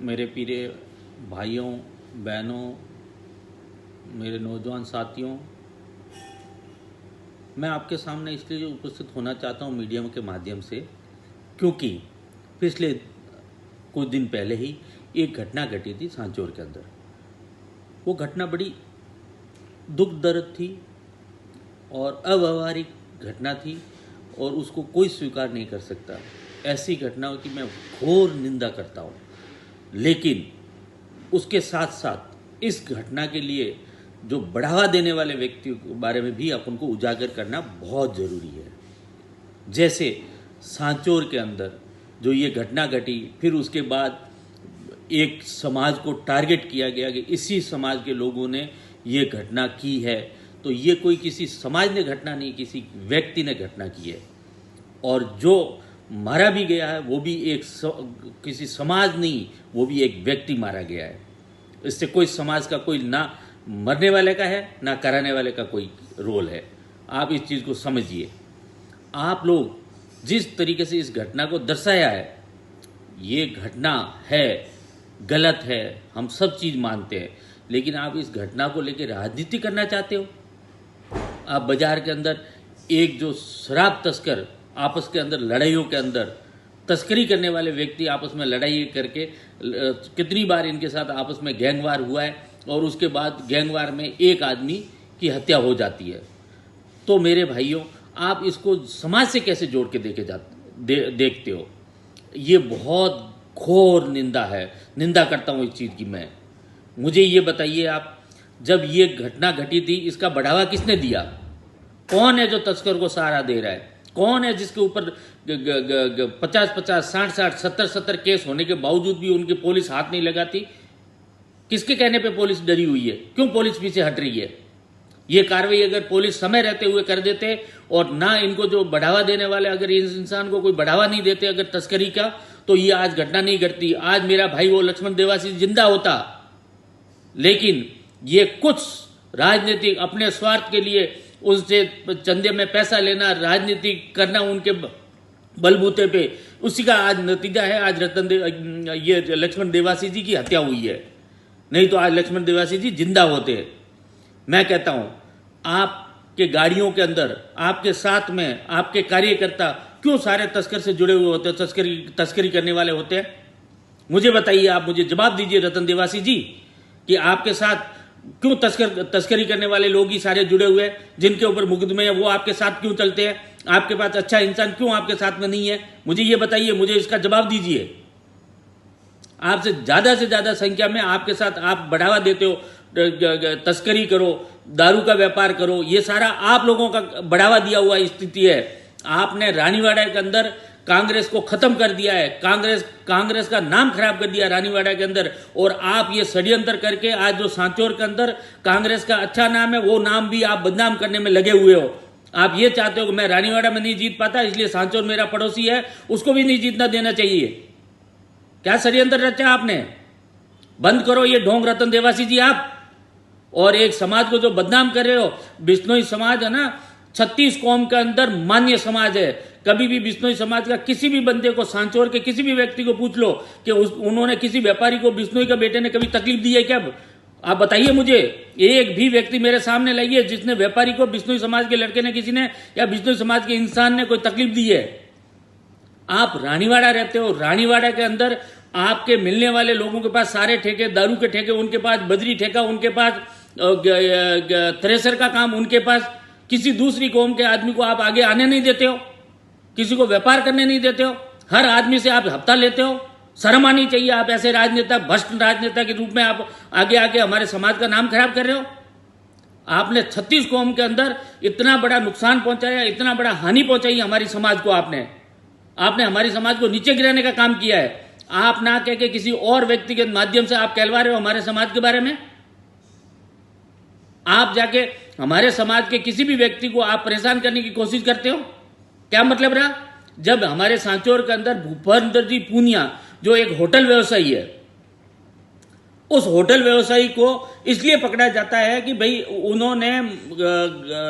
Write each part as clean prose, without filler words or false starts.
मेरे प्रिय भाइयों बहनों, मेरे नौजवान साथियों, मैं आपके सामने इसलिए उपस्थित होना चाहता हूँ मीडियम के माध्यम से, क्योंकि पिछले कुछ दिन पहले ही एक घटना घटी थी सांचौर के अंदर। वो घटना बड़ी दुखदर्द थी और अव्यवहारिक घटना थी और उसको कोई स्वीकार नहीं कर सकता। ऐसी घटनाओं की मैं घोर निंदा करता हूँ, लेकिन उसके साथ साथ इस घटना के लिए जो बढ़ावा देने वाले व्यक्तियों के बारे में भी अपन को उजागर करना बहुत ज़रूरी है। जैसे सांचौर के अंदर जो ये घटना घटी, फिर उसके बाद एक समाज को टारगेट किया गया कि इसी समाज के लोगों ने ये घटना की है, तो ये कोई किसी समाज ने घटना नहीं, किसी व्यक्ति ने घटना की है। और जो मारा भी गया है वो भी किसी समाज नहीं, वो भी एक व्यक्ति मारा गया है। इससे कोई समाज का कोई ना मरने वाले का है ना कराने वाले का कोई रोल है। आप इस चीज़ को समझिए। आप लोग जिस तरीके से इस घटना को दर्शाया है, ये घटना है, गलत है, हम सब चीज़ मानते हैं, लेकिन आप इस घटना को लेकर राजनीति करना चाहते हो। आप बाजार के अंदर एक जो शराब तस्कर आपस के अंदर लड़ाइयों के अंदर तस्करी करने वाले व्यक्ति आपस में लड़ाई करके कितनी बार इनके साथ आपस में गैंगवार हुआ है और उसके बाद गैंगवार में एक आदमी की हत्या हो जाती है। तो मेरे भाइयों, आप इसको समाज से कैसे जोड़ के देखते हो? ये बहुत घोर निंदा है। निंदा करता हूँ इस चीज़ की मैं। मुझे ये बताइए आप, जब ये घटना घटी थी इसका बढ़ावा किसने दिया? कौन है जो तस्कर को सहारा दे रहा है? कौन है जिसके ऊपर 50-50, 60-60, 70-70 केस होने के बावजूद भी उनकी पुलिस हाथ नहीं लगाती? किसके कहने पे पुलिस डरी हुई है? क्यों पुलिस पीछे हट रही है? ये कार्रवाई अगर पुलिस समय रहते हुए कर देते और ना इनको जो बढ़ावा देने वाले, अगर इस इंसान को कोई बढ़ावा नहीं देते अगर तस्करी का, तो ये आज घटना नहीं घटती। आज मेरा भाई वो लक्ष्मण देवासी जिंदा होता। लेकिन ये कुछ राजनीतिक अपने स्वार्थ के लिए उससे चंदे में पैसा लेना, राजनीति करना उनके बलबूते पे, उसी का आज नतीजा है। आज ये लक्ष्मण देवासी जी की हत्या हुई है, नहीं तो आज लक्ष्मण देवासी जी जिंदा होते। मैं कहता हूं, आपके गाड़ियों के अंदर, आपके साथ में आपके कार्यकर्ता क्यों सारे तस्कर से जुड़े हुए होते हैं, तस्करी करने वाले होते हैं? मुझे बताइए, आप मुझे जवाब दीजिए रतन देवासी जी, कि आपके साथ क्यों तस्करी करने वाले लोग ही सारे जुड़े हुए हैं? जिनके ऊपर मुकदमे हैं वो आपके साथ क्यों चलते हैं? आपके पास अच्छा इंसान क्यों आपके साथ में नहीं है? मुझे ये बताइए, मुझे इसका जवाब दीजिए। आपसे से ज्यादा संख्या में आपके साथ आप बढ़ावा देते हो, तस्करी करो, दारू का व्यापार करो, ये सारा आप लोगों का बढ़ावा दिया हुआ स्थिति है। आपने रानीवाड़ा के अंदर कांग्रेस को खत्म कर दिया है, कांग्रेस का नाम खराब कर दिया रानीवाड़ा के अंदर। और आप ये षड्यंत्र करके आज जो सांचौर के अंदर कांग्रेस का अच्छा नाम है, वो नाम भी आप बदनाम करने में लगे हुए हो। आप ये चाहते हो कि मैं रानीवाड़ा में नहीं जीत पाता, इसलिए सांचौर मेरा पड़ोसी है, उसको भी नहीं जीतना देना चाहिए। क्या षड्यंत्र रचा आपने? बंद करो ये ढोंग रतन देवासी जी आप। और एक समाज को जो बदनाम कर रहे हो, बिश्नोई समाज है ना, 36 कौम के अंदर मान्य समाज है। कभी भी बिश्नोई समाज का किसी भी बंदे को, सांचौर के किसी भी व्यक्ति को पूछ लो कि उन्होंने किसी व्यापारी को, बिश्नोई का बेटे ने कभी तकलीफ दी है क्या? आप बताइए मुझे, एक भी व्यक्ति मेरे सामने लाइए जिसने व्यापारी को, बिश्नोई समाज के लड़के ने किसी ने, या बिश्नोई समाज के इंसान ने कोई तकलीफ दी है? आप रानीवाड़ा रहते हो, रानीवाड़ा के अंदर आपके मिलने वाले लोगों के पास सारे ठेके, दारू के ठेके उनके पास, बजरी ठेका उनके पास, थ्रेसर का काम उनके पास। किसी दूसरी कौम के आदमी को आप आगे आने नहीं देते हो, किसी को व्यापार करने नहीं देते हो, हर आदमी से आप हफ्ता लेते हो। शर्म आनी चाहिए। आप ऐसे राजनेता, भ्रष्ट राजनेता के रूप में आप आगे आके हमारे समाज का नाम खराब कर रहे हो। आपने 36 कौम के अंदर इतना बड़ा नुकसान पहुंचाया, इतना बड़ा हानि पहुंचाई हमारी समाज को। आपने हमारी समाज को नीचे गिराने का काम किया है। आप ना कह के किसी और व्यक्ति के माध्यम से आप कहलवा रहे हो हमारे समाज के बारे में। आप जाके हमारे समाज के किसी भी व्यक्ति को आप परेशान करने की कोशिश करते हो। क्या मतलब रहा? जब हमारे सांचौर के अंदर भूपेंद्र जी पूनिया जो एक होटल व्यवसायी है, उस होटल व्यवसायी को इसलिए पकड़ा जाता है कि भाई उन्होंने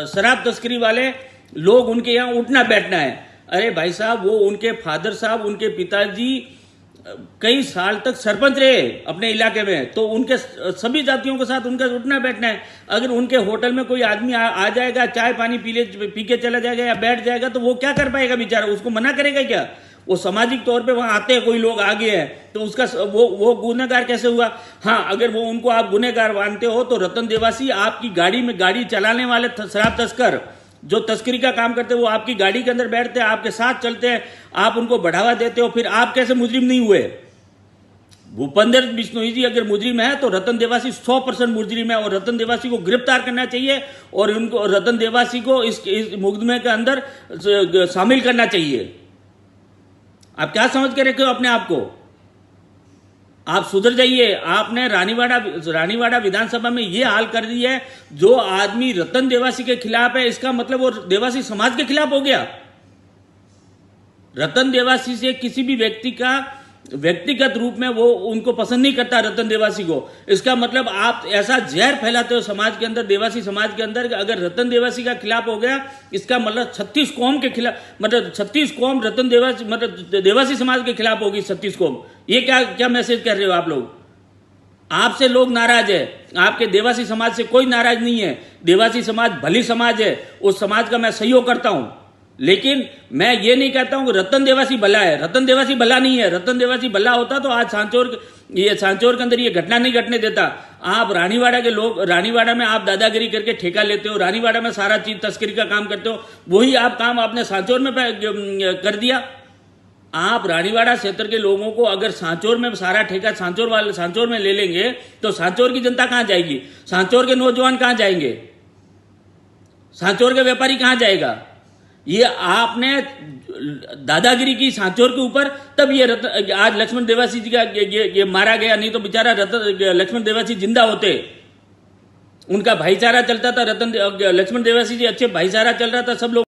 शराब तस्करी वाले लोग उनके यहाँ उठना बैठना है। अरे भाई साहब, वो उनके फादर साहब, उनके पिताजी कई साल तक सरपंच रहे अपने इलाके में, तो उनके सभी जातियों के साथ उनका उठना बैठना है। अगर उनके होटल में कोई आदमी आ जाएगा, चाय पानी पी के चला जाएगा या बैठ जाएगा, तो वो क्या कर पाएगा बेचारा, उसको मना करेगा क्या? वो सामाजिक तौर पे वहां आते हैं, कोई लोग आ गए हैं, तो उसका वो गुनहगार कैसे हुआ? हाँ, अगर वो उनको आप गुनहगार मानते हो तो रतन देवासी आपकी गाड़ी में, गाड़ी चलाने वाले शराब तस्कर जो तस्करी का काम करते हैं, वो आपकी गाड़ी के अंदर बैठते हैं, आपके साथ चलते हैं, आप उनको बढ़ावा देते हो, फिर आप कैसे मुजरिम नहीं हुए? भूपेंद्र बिश्नोई जी अगर मुजरिम है तो रतन देवासी 100% मुजरिम है, और रतन देवासी को गिरफ्तार करना चाहिए, और उनको रतन देवासी को इस मुकदमे के अंदर शामिल करना चाहिए। आप क्या समझ के रखे हो अपने आप को? आप सुधर जाइए। आपने रानीवाड़ा विधानसभा में ये हाल कर दी है, जो आदमी रतन देवासी के खिलाफ है, इसका मतलब वो देवासी समाज के खिलाफ हो गया। रतन देवासी से किसी भी व्यक्ति का व्यक्तिगत रूप में वो उनको पसंद नहीं करता रतन देवासी को। इसका मतलब आप ऐसा जहर फैलाते हो समाज के अंदर, देवासी समाज के अंदर, अगर रतन देवासी का खिलाफ हो गया, इसका मतलब 36 कौम के खिलाफ, मतलब 36 कौम रतन देवासी, मतलब देवासी समाज के खिलाफ होगी 36 कौम। ये क्या मैसेज कर रहे हो आप लोग? आपसे लोग नाराज है, आपके देवासी समाज से कोई नाराज नहीं है। देवासी समाज भली समाज है, उस समाज का मैं सहयोग करता हूं, लेकिन मैं ये नहीं कहता हूं कि रतन देवासी भला है। रतन देवासी भला नहीं है। रतन देवासी भला होता तो आज सांचौर के अंदर ये घटना नहीं घटने देता। आप रानीवाड़ा के लोग, रानीवाड़ा में आप दादागिरी करके ठेका लेते हो, रानीवाड़ा में सारा चीज तस्करी का काम करते हो, वही आप काम आपने सांचौर में कर दिया। आप रानीवाड़ा क्षेत्र के लोगों को अगर सांचौर में सारा ठेका सांचौर में ले लेंगे, तो सांचौर की जनता कहां जाएगी? सांचौर के नौजवान कहां जाएंगे? सांचौर के व्यापारी कहां जाएगा? ये आपने दादागिरी की सांचौर के ऊपर, तब ये आज लक्ष्मण देवासी जी का ये मारा गया। नहीं तो बेचारा लक्ष्मण देवासी जिंदा होते, उनका भाईचारा चलता था। लक्ष्मण देवासी जी अच्छे भाईचारा चल रहा था, सब लोग